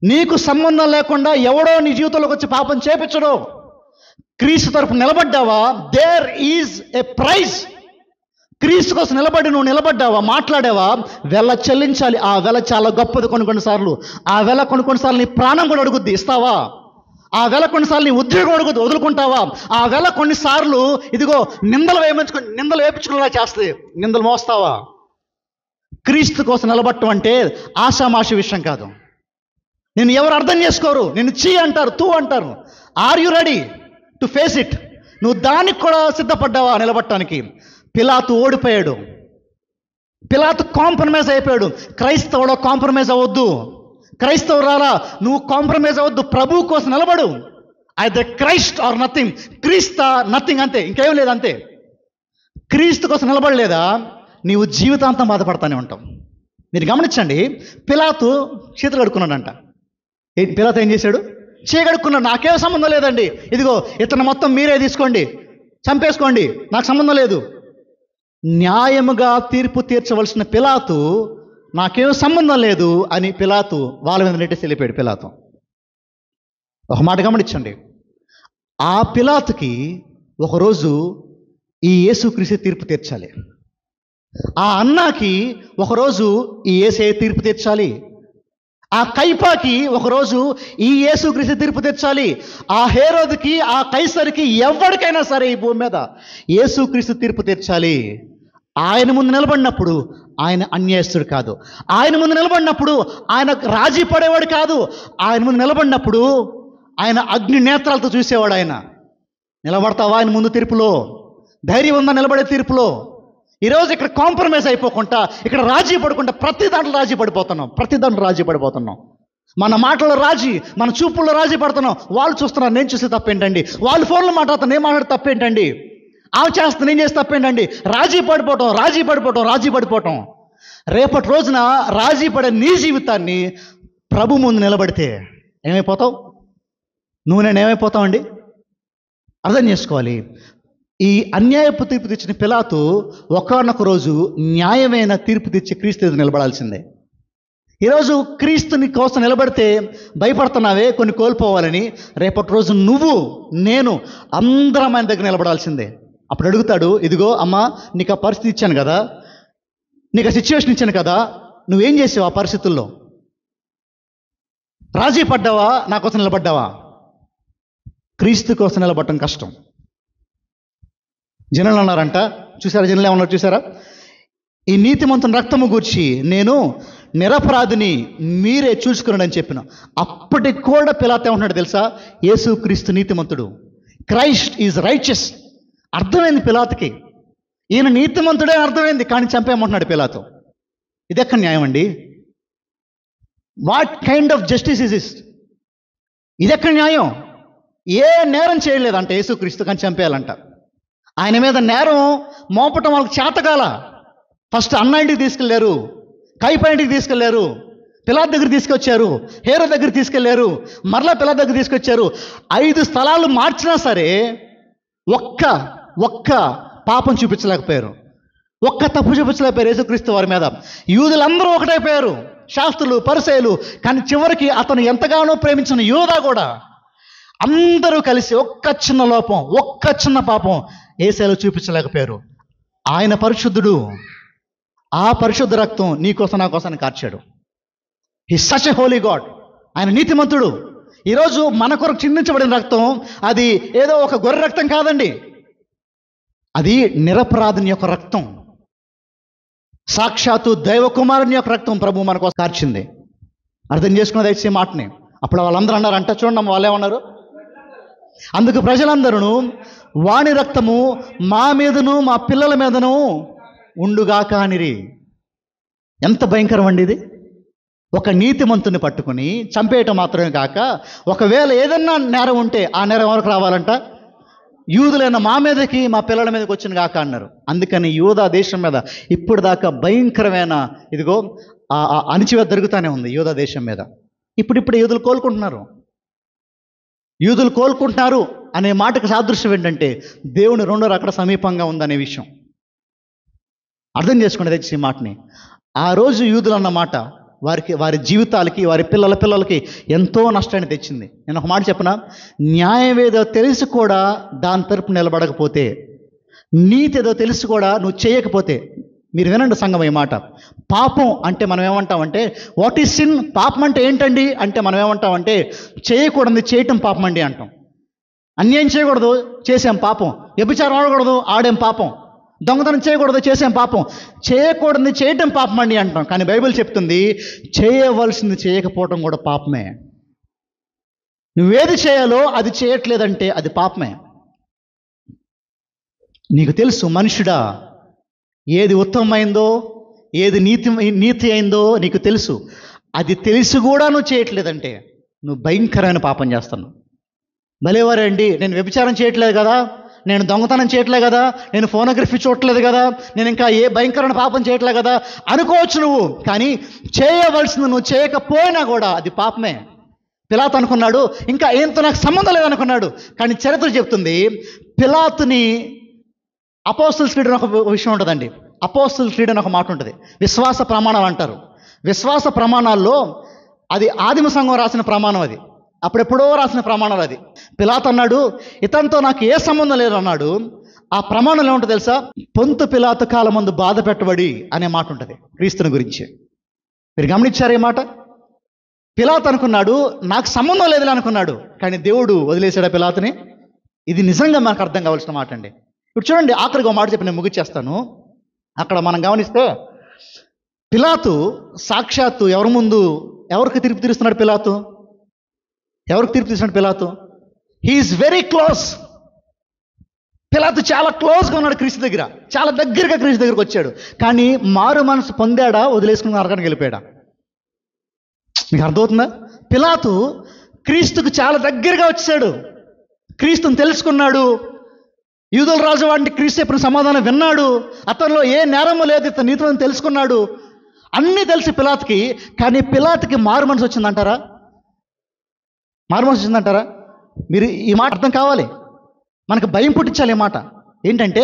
నీకు సంబంధం లేకుండా ఎవడో నీ జీవితంలోకి వచ్చి పాపం చేపించడు. క్రీస్తు తరపు నిలబడ్డావా? There is a prize. క్రీస్తు కోసం నిలబడి నువ్వు నిలబడ్డావా, మాట్లాడావా, వెల చెల్లించాలి. ఆ వెల చాలా గొప్పది. కొన్నిసార్లు ఆ వెల కొన్నిసార్లు నీ ప్రాణం కూడా అడుగుద్ది, ఇస్తావా? ఆ వెల కొన్నిసార్లు నీ ఉద్యోగం అడుగుద్ది, వదులుకుంటావా? ఆ వెల కొన్నిసార్లు ఇదిగో నిందలు వేయించుకునేలా చేస్తుంది, నిందలు మోస్తావా? క్రీస్తు కోసం నిలబడటం అంటే ఆషామాషి విషయం కాదు. నేను ఎవరు అర్థం చేసుకోరు, నిన్ను చీ అంటారు, తూ అంటారు. Are you ready to face it? నువ్వు దానికి కూడా సిద్ధపడ్డావా నిలబడటానికి? పిలాతు ఓడిపోయాడు, పిలాతు కాంప్రమైజ్ అయిపోయాడు. క్రైస్తవుడు కాంప్రమైజ్ అవ్వద్దు. క్రైస్తవురాలా, నువ్వు కాంప్రమైజ్ అవ్వద్దు. ప్రభు కోసం నిలబడు. అయితే క్రైస్ట్ ఆర్ నథింగ్, క్రీస్తా నథింగ్, అంతే, ఇంకేం లేదు, అంతే. క్రీస్తు కోసం నిలబడలేదా నీవు జీవితాంతం బాధపడతానే ఉంటావు. మీరు గమనించండి, పిలాతు చేతులు కడుక్కున్నాడంట. పిలాతు ఏం చేశాడు? చేయగడుక్కున్నాడు. నాకేం సంబంధం లేదండి, ఇదిగో ఇతను మొత్తం మీరే తీసుకోండి, చంపేసుకోండి, నాకు సంబంధం లేదు. న్యాయముగా తీర్పు తీర్చవలసిన పిలాతు నాకేం సంబంధం లేదు అని పిలాతు వాళ్ళ మీద నెట్టేసి వెళ్ళిపోయాడు. పిలాతు ఒక మాట గమనించండి, ఆ పిలాతుకి ఒకరోజు ఈ యేసుక్రీస్తు తీర్పు తీర్చాలి. ఆ అన్నాకి ఒకరోజు ఈ యేసయ్య తీర్పు తీర్చాలి. ఆ కైపాకి ఒకరోజు ఈ యేసుక్రీస్తు తీర్పు తీర్చాలి. ఆ హేరోదుకి, ఆ కైసరికి, ఎవరికైనా సరే ఈ భూమి మీద యేసుక్రీస్తు తీర్పు తీర్చాలి. ఆయన ముందు నిలబడినప్పుడు ఆయన అన్యాయస్తుడు కాదు. ఆయన ముందు నిలబడినప్పుడు ఆయన రాజీ పడేవాడు కాదు. ఆయన ముందు నిలబడినప్పుడు ఆయన అగ్ని నేత్రాలతో చూసేవాడు. ఆయన నిలబడతావా ఆయన ముందు తీర్పులో? ధైర్యం ఉందా నిలబడే తీర్పులో? ఈరోజు ఇక్కడ కాంప్రమైజ్ అయిపోకుండా, ఇక్కడ రాజీ పడకుండా ప్రతి దాంట్లో రాజీ పడిపోతున్నాం. మన మాటల్లో రాజీ, మన చూపుల్లో రాజీ పడుతున్నాం. వాళ్ళు చూస్తున్నారు, నేను చూస్తే తప్పేంటండి? వాళ్ళు ఫోన్లో మాట్లాడుతున్నా, నేను మాట్లాడితే తప్పేంటండి? ఆమె చేస్తా, నేను చేస్తే తప్పేంటండి? రాజీ పడిపోవటం. రేపటి రోజున రాజీ పడే నీ జీవితాన్ని ప్రభు ముందు నిలబడితే ఏమైపోతావు? నేను ఏమైపోతావండి? అర్థం చేసుకోవాలి. ఈ అన్యాయపు తీర్పు తెచ్చిన పిలాతు ఒకానొక రోజు న్యాయమైన తీర్పు తెచ్చి క్రీస్తు ఎదుట నిలబడాల్సిందే. ఈరోజు క్రీస్తుని కోసం నిలబడితే భయపడుతున్నావే కొన్ని కోల్పోవాలని. రేపటి రోజు నువ్వు, నేను, అందరం ఆయన దగ్గర నిలబడాల్సిందే. అప్పుడు అడుగుతాడు, ఇదిగో అమ్మా, నీకు ఆ పరిస్థితి ఇచ్చాను కదా, నీకు ఆ సిచ్యువేషన్ ఇచ్చాను కదా, నువ్వేం చేసావు ఆ పరిస్థితుల్లో? రాజీ పడ్డావా? నా కోసం నిలబడ్డావా? క్రీస్తు కోసం నిలబడటం కష్టం. జనులు అన్నారంట, చూసారా? జనులు ఏమన్నారు చూసారా? ఈ నీతిమంతుని రక్తము గూర్చి నేను నిరపరాధిని, మీరే చూసుకున్నాడు అని చెప్పిన. అప్పటికి కూడా పిలాతు ఏమంటున్నాడు తెలుసా? యేసుక్రీస్తు నీతిమంతుడు, క్రైస్ట్ ఈజ్ రైచియస్. అర్థమైంది పిలాతుకి, ఈయన నీతిమంతుడే అర్థమైంది. కానీ చంపేయమంటున్నాడు పిలాతు. ఇది ఎక్కడ న్యాయం అండి? What kind of justice is this? ఇది ఎక్కడ న్యాయం? ఏ నేరం చేయలేదంట యేసుక్రీస్తు, కానీ చంపేయాలంట. ఆయన మీద నేరం మోపటం వాళ్ళకి చేతగాల. ఫస్ట్ అన్న ఇంటికి తీసుకెళ్లారు, కైపా ఇంటికి తీసుకెళ్లారు, పిలాతు దగ్గర తీసుకొచ్చారు, హేరో దగ్గర తీసుకెళ్లారు, మరలా పిలాతు దగ్గర తీసుకొచ్చారు. 5 స్థలాలు మార్చినా సరే ఒక్క పాపం చూపించలేకపోయారు, ఒక్క తప్పు చూపించలేకపోయారు యేసుక్రీస్తు వారి మీద. యూదులందరూ ఒకటైపోయారు, శాస్త్రులు, పరిసయ్యులు. కానీ చివరికి అతను ఎంతగానో ప్రేమించిన యూదా కూడా అందరూ కలిసి ఒక్క చిన్న లోపం, ఒక్క చిన్న పాపం యేసయ్యలో చూపించలేకపోయారు. ఆయన పరిశుద్ధుడు, ఆ పరిశుద్ధ రక్తం నీ కోసం నా కోసం కార్చాడు. హి సచ్ ఎ హోలీ గాడ్. ఆయన నీతిమంతుడు. ఈరోజు మన కొరకు చిందించబడిన రక్తం అది ఏదో ఒక గొర్రె రక్తం కాదండి, అది నిరపరాధిని యొక్క రక్తం. సాక్షాత్తు దైవ కుమారుని యొక్క రక్తం ప్రభు మన కోసం కార్చింది. అర్థం చేసుకున్నది అయితే ఈ మాటని. అప్పుడు వాళ్ళందరూ అన్నారంట, చూడండి వాళ్ళు ఏమన్నారు? అందుకు ప్రజలందరూ వాని రక్తము మా మీదను మా పిల్లల మీదను ఉండుగాక అనిరి. ఎంత భయంకరం అండి ఇది! ఒక నీతిమంతుని పట్టుకుని చంపేయటం మాత్రమే కాక, ఒకవేళ ఏదన్నా నేరం ఉంటే ఆ నేరం ఎవరికి రావాలంట? యూదులైన మా మీదకి, మా పిల్లల మీదకి వచ్చిన కాక అన్నారు. అందుకని యూదా దేశం మీద ఇప్పుడు దాకా భయంకరమైన ఇదిగో అణిచివేత జరుగుతూనే ఉంది యూదా దేశం మీద. ఇప్పుడు యూదులు కోలుకుంటున్నారు అనే మాటకు సాదృశ్యం ఏంటంటే దేవుని రెండో రాకడ సమీపంగా ఉందనే విషయం. అర్థం చేసుకునేది ఈ మాటని. ఆ రోజు యూదులు అన్న మాట వారి జీవితాలకి, వారి పిల్లలకి ఎంతో నష్టాన్ని తెచ్చింది. నేను ఒక మాట చెప్పనా? న్యాయమేదో తెలిసి కూడా దాని తరపు నిలబడకపోతే, నీతి ఏదో తెలిసి కూడా నువ్వు చేయకపోతే, మీరు వినండి సంగం ఈ మాట, పాపం అంటే మనం ఏమంటామంటే, వాట్ ఈజ్ సిన్? పాపం అంటే ఏంటండి అంటే మనం ఏమంటామంటే, చేయకూడదు చేయటం పాపం అండి అంటాం. అన్యాయం చేయకూడదు, చేసాం పాపం. వ్యభిచారం ఆడకూడదు, ఆడేం పాపం. దొంగతనం చేయకూడదు, చేసాం పాపం. చేయకూడదు చేయటం పాపం అండి అంటాం. కానీ బైబిల్ చెప్తుంది, చేయవలసింది చేయకపోవటం కూడా పాపమే. నువ్వేది చేయాలో అది చేయట్లేదంటే అది పాపమే. నీకు తెలుసు మనుషుడా, ఏది ఉత్తమమైందో, ఏది నీతి అయిందో నీకు తెలుసు. అది తెలిసి కూడా నువ్వు చేయట్లేదంటే నువ్వు భయంకరమైన పాపం చేస్తున్నావు. భలేవారే అండి, నేను వ్యభిచారం చేయట్లేదు కదా, నేను దొంగతనం చేయట్లేదు కదా, నేను ఫోనోగ్రఫీ చూడట్లేదు కదా, నేను ఇంకా ఏ భయంకరమైన పాపం చేయట్లేదు కదా అనుకోవచ్చు నువ్వు. కానీ చేయవలసింది నువ్వు చేయకపోయినా కూడా అది పాపమే. పిలాతు అనుకున్నాడు ఇంకా ఏంతో నాకు సంబంధం లేదనుకున్నాడు. కానీ చరిత్ర చెప్తుంది, పిలాతుని అపోస్తలుల క్రీడ అని ఒక విషయం ఉంటుందండి. అపోస్తలుల క్రీడ అని ఒక మాట ఉంటుంది. విశ్వాస ప్రమాణాలు అంటారు. విశ్వాస ప్రమాణాల్లో అది ఆదిమ సంఘం రాసిన ప్రమాణం, అది అప్పుడెప్పుడో రాసిన ప్రమాణాలు. అది పిలాతు అన్నాడు, ఇతనితో నాకు ఏ సంబంధం లేదు అన్నాడు. ఆ ప్రమాణం ఏముంటుందో తెలుసా? పొంతు పిలాతు కాలం ముందు బాధ పెట్టబడి అనే మాట ఉంటుంది క్రీస్తుని గురించి. మీరు గమనించారు ఈ మాట? పిలాతు అనుకున్నాడు నాకు సంబంధం లేదులే అనుకున్నాడు. కానీ దేవుడు వదిలేశాడా పిలాతుని? ఇది నిజంగా మనకు అర్థం కావాల్సిన మాట అండి. ఇప్పుడు చూడండి, ఆఖరికి ఒక మాట చెప్పి నేను ముగిచ్చేస్తాను. అక్కడ మనం గమనిస్తే పిలాతు సాక్షాత్తు ఎవరి ముందు ఎవరికి తీర్పు తీరుస్తున్నాడు? పిలాతు ఎవరికి తీర్పు తీస్తున్నాడు? పిలాతు హీఈస్ వెరీ క్లోజ్. పిలాతు చాలా క్లోజ్గా ఉన్నాడు క్రీస్తు దగ్గర, చాలా దగ్గరగా క్రీస్తు దగ్గరకు వచ్చాడు. కానీ మారు మనసు పొందాడా, వదిలేసుకుని నరకానికి వెళ్ళిపోయాడా? మీకు అర్థమవుతుందా? పిలాతు క్రీస్తుకు చాలా దగ్గరగా వచ్చాడు, క్రీస్తుని తెలుసుకున్నాడు, యూదుల రాజు వాడిని క్రీస్తు చెప్పిన సమాధానం విన్నాడు, అతనిలో ఏ నేరము లేదు, ఇతను నీతిని తెలుసుకున్నాడు, అన్నీ తెలిసి పిలాతుకి. కానీ పిలాతుకి మారు మనసు వచ్చిందంటారా? మారు మనసు వచ్చిందంటారా? మీరు ఈ మాట అర్థం కావాలి, మనకు భయం పుట్టించాలి ఈ మాట. ఏంటంటే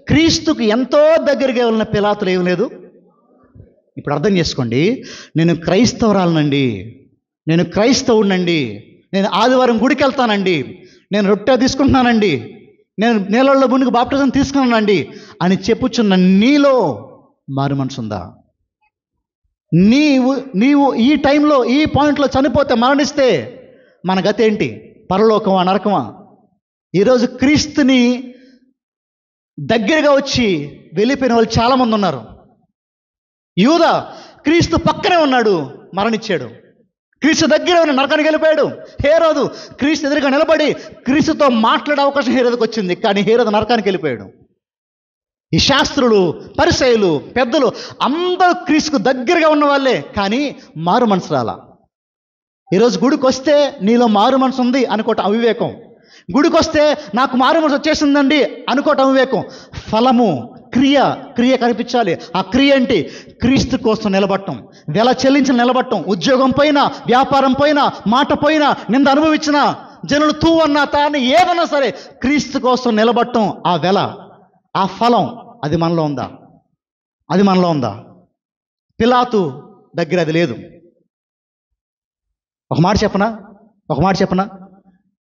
క్రీస్తుకు ఎంతో దగ్గరగా ఉన్న పిలాతులు ఏం లేదు. ఇప్పుడు అర్థం చేసుకోండి, నేను క్రైస్తవురాలనండి, నేను క్రైస్తవుడినండి, నేను ఆదివారం గుడికి వెళ్తానండి, నేను రొట్టె తీసుకుంటున్నానండి, నేను నీళ్ళల్లో మునిగి బాప్టిజం తీసుకున్నానండి అని చెప్పుచున్న నీలో మారు మనసు ఉందా? నీవు ఈ టైంలో ఈ పాయింట్లో చనిపోతే, మరణిస్తే మన గతి ఏంటి? పరలోకమా నరకమా? ఈరోజు క్రీస్తుని దగ్గరగా వచ్చి వెళ్ళిపోయిన వాళ్ళు చాలామంది ఉన్నారు. యూదా క్రీస్తు పక్కనే ఉన్నాడు, మరణించాడు. క్రీస్తు దగ్గర ఉన్న నరకానికి వెళ్ళిపోయాడు. హేరోదు క్రీస్తు ఎదురుగా నిలబడి క్రీస్తుతో మాట్లాడే అవకాశం హేరోదుకు వచ్చింది, కానీ హేరోదు నరకానికి వెళ్ళిపోయాడు. ఈ శాస్త్రులు, పరిసయ్యులు, పెద్దలు అందరూ క్రీస్తుకు దగ్గరగా ఉన్న వాళ్ళే, కానీ మారు మనసు రాలా. ఈరోజు గుడికి వస్తే నీలో మారు మనసు ఉంది అనుకోవటం అవివేకం. గుడికి వస్తే నాకు మారు మనసు వచ్చేసిందండి అనుకోవటం అవివేకం. ఫలము, క్రియ కనిపించాలి. ఆ క్రియ ఏంటి? క్రీస్తు కోసం నిలబడటం, వెల చెల్లించి నిలబడటం. ఉద్యోగం పైన, వ్యాపారం పైన, మాట పైన, నింద అనుభవించిన, జనులు తూ అన్నా తాను ఏదన్నా సరే క్రీస్తు కోసం నిలబడటం. ఆ వెల, ఆ ఫలం అది మనలో ఉందా? అది మనలో ఉందా? పిలాతు దగ్గర అది లేదు. ఒక మాట చెప్పనా?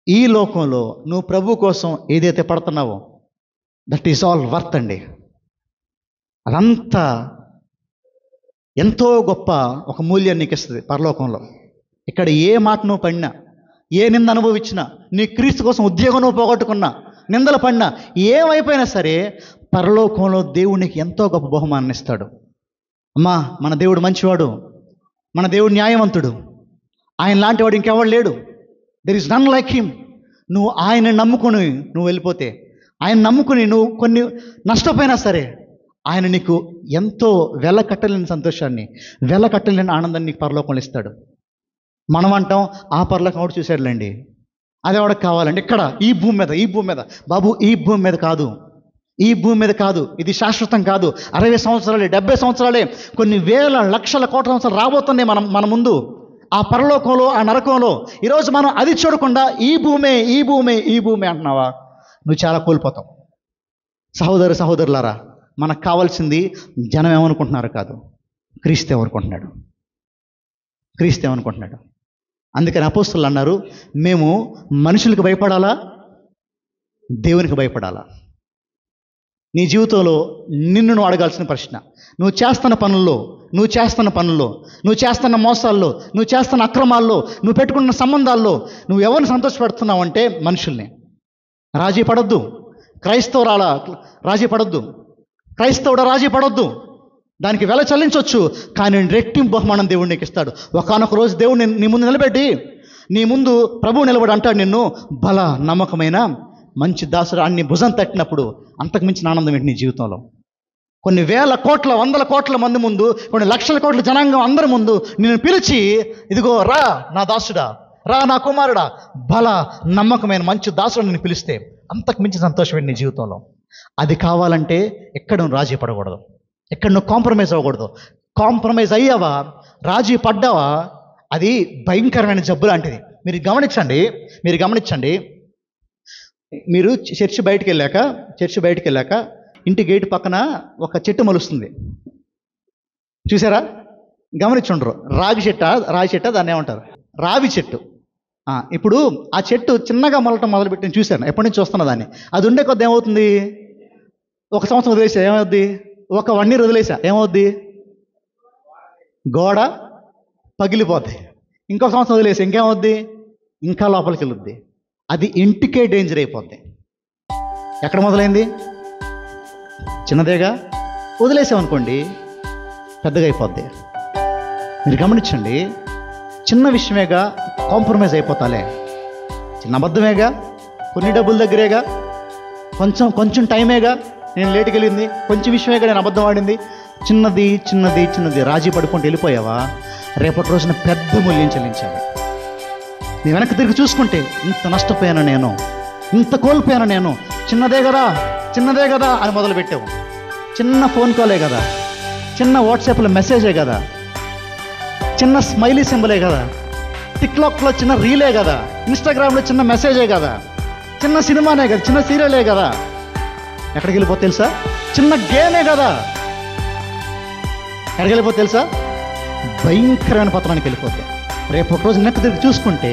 ఈ లోకంలో నువ్వు ప్రభు కోసం ఏదైతే పడుతున్నావో దట్ ఈస్ ఆల్ వర్త్ అండి. అదంతా ఎంతో గొప్ప ఒక మూల్యాన్ని నీకు ఇస్తుంది పరలోకంలో. ఇక్కడ ఏ మాట నువ్వు పడినా, ఏ నింద అనుభవించినా, నీ క్రీస్తు కోసం ఉద్యోగం నువ్వు పోగొట్టుకున్నా, నిందలు పడినా, ఏమైపోయినా సరే పరలోకంలో దేవునికి ఎంతో గొప్ప బహుమానాన్ని ఇస్తాడు. అమ్మా, మన దేవుడు మంచివాడు, మన దేవుడు న్యాయవంతుడు, ఆయన లాంటి వాడు ఇంకెవడు లేడు. There is none like him. నువ్వు ఆయన నమ్ముకుని నువ్వు వెళ్ళిపోతే, ఆయన నమ్ముకుని నువ్వు కొన్ని నష్టపోయినా సరే, ఆయన నీకు ఎంతో వెల కట్టలేని సంతోషాన్ని, వెల కట్టలేని ఆనందాన్ని నీకు పరలోకంలో ఇస్తాడు. మనం అంటాం ఆ పరలోకం ఒకటి చూసాడులేండి, అది ఎవరికి కావాలండి, ఇక్కడ ఈ భూమి మీద బాబు, ఈ భూమి మీద కాదు, ఈ భూమి మీద కాదు, ఇది శాశ్వతం కాదు. 60 సంవత్సరాలే, 70 సంవత్సరాలే, కొన్ని వేల లక్షల కోట్ల సంవత్సరాలు రాబోతున్నాయి మన ముందు ఆ పరలోకంలో, ఆ నరకంలో. ఈరోజు మనం అది చూడకుండా ఈ భూమే అంటున్నావా, నువ్వు చాలా కోల్పోతావు. సహోదరులారా, మనకు కావాల్సింది జనం ఏమనుకుంటున్నారు కాదు, క్రీస్తు ఏమనుకుంటున్నాడు. అందుకని అపోస్తలులు అన్నారు, మేము మనుషులకు భయపడాలా, దేవునికి భయపడాలా? నీ జీవితంలో నిన్ను నువ్వు అడగాల్సిన ప్రశ్న, నువ్వు చేస్తున్న పనుల్లో, నువ్వు చేస్తున్న మోసాల్లో, నువ్వు చేస్తున్న అక్రమాల్లో, నువ్వు పెట్టుకున్న సంబంధాల్లో నువ్వు ఎవరిని సంతోషపెడుతున్నావు అంటే మనుషుల్ని. రాజీ పడొద్దు. క్రైస్తవుడు రాజీ పడొద్దు. దానికి వెల చెల్లించవచ్చు, కానీ రెట్టింపు బహుమానం దేవుడు నీకు ఇస్తాడు. ఒకానొక రోజు దేవుడు నీ ముందు నిలబెట్టి, నీ ముందు ప్రభువు నిలబడి అంటాడు నిన్ను, బల నమ్మకమైన మంచి దాసుడు అన్ని భుజం తట్టినప్పుడు అంతకు మించిన ఆనందం ఏంటి నీ జీవితంలో? కొన్ని వేల కోట్ల, వందల కోట్ల మంది ముందు, కొన్ని లక్షల కోట్ల జనాంగం అందరి ముందు నిన్ను పిలిచి, ఇదిగో రా నా దాసుడా, రా నా కుమారుడా, బల నమ్మకమైన మంచి దాసుడు నిన్ను పిలిస్తే అంతకు మించిన సంతోషం ఏంటి నీ జీవితంలో? అది కావాలంటే ఎక్కడ నువ్వు రాజీ పడకూడదు, ఎక్కడ నువ్వు కాంప్రమైజ్ అవ్వకూడదు. కాంప్రమైజ్ అయ్యావా, రాజీ పడ్డావా, అది భయంకరమైన జబ్బు లాంటిది. మీరు గమనించండి. మీరు చర్చి బయటికి వెళ్ళాక ఇంటి గేటు పక్కన ఒక చెట్టు మొలుస్తుంది, చూసారా? గమనించుండ్రు. రాగి చెట్ట దాన్ని ఏమంటారు? రావి చెట్టు. ఇప్పుడు ఆ చెట్టు చిన్నగా మొలటం మొదలుపెట్టి చూశాను, ఎప్పటి నుంచి చూస్తున్నా దాన్ని. అది ఉండే కొద్ది ఏమవుతుంది? 1 సంవత్సరం వదిలేసా ఏమవుద్ది? ఒక 1 year వదిలేసా ఏమవుద్ది? గోడ పగిలిపోద్ది. ఇంకొక సంవత్సరం వదిలేసా ఇంకేమవుద్ది? ఇంకా లోపలికి వెళ్ళుద్ది. అది ఇంటికే డేంజర్ అయిపోద్ది. ఎక్కడ మొదలైంది? చిన్నదేగా, వదిలేసామనుకోండి పెద్దగా అయిపోద్ది. మీరు గమనించండి, చిన్న విషయమేగా కాంప్రమైజ్ అయిపోతాలే, చిన్న అబద్ధమేగా, కొన్ని డబ్బుల దగ్గరేగా, కొంచెం టైమేగా నేను లేటుకి వెళ్ళింది, కొంచెం విషయమేగా నేను అబద్ధం ఆడింది, చిన్నది రాజీ పడుకుంటూ వెళ్ళిపోయావా, రేపటి రోజున పెద్ద మూల్యం చెల్లించాలి. నీ వెనక్కి తిరిగి చూసుకుంటే ఇంత నష్టపోయాను నేను, ఇంత కోల్పోయాను నేను, చిన్నదే కదా అని మొదలుపెట్టావు. చిన్న ఫోన్ కాలే కదా, చిన్న వాట్సాప్లో మెసేజే కదా, చిన్న స్మైలీ సింబలే కదా, టిక్టాక్లో చిన్న రీలే కదా, ఇన్స్టాగ్రామ్లో చిన్న మెసేజే కదా, చిన్న సినిమానే కదా, చిన్న సీరియలే కదా. ఎక్కడికి వెళ్ళిపోతే తెలుసా? చిన్న గేమే కదా. ఎక్కడికి వెళ్ళిపోతే తెలుసా? భయంకరమైన పత్రానికి వెళ్ళిపోతే. రేపు ఒకరోజు వెనక్కి తిరిగి చూసుకుంటే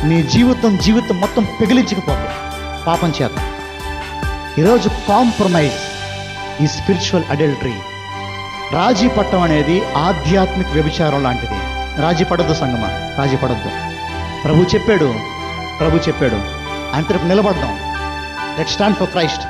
నీ జీవితం మొత్తం పెగిలించుకుపోతుంది పాపం చేత. ఈరోజు కాంప్రమైజ్ ఈ స్పిరిచువల్ అడల్టరీ, రాజీ పట్టం అనేది ఆధ్యాత్మిక వ్యభిచారం లాంటిది. రాజీ పడొద్దు సంగమా, రాజీ పడొద్దు. ప్రభు చెప్పాడు, ఆయన తరపు నిలబడదాం. Let's stand for Christ.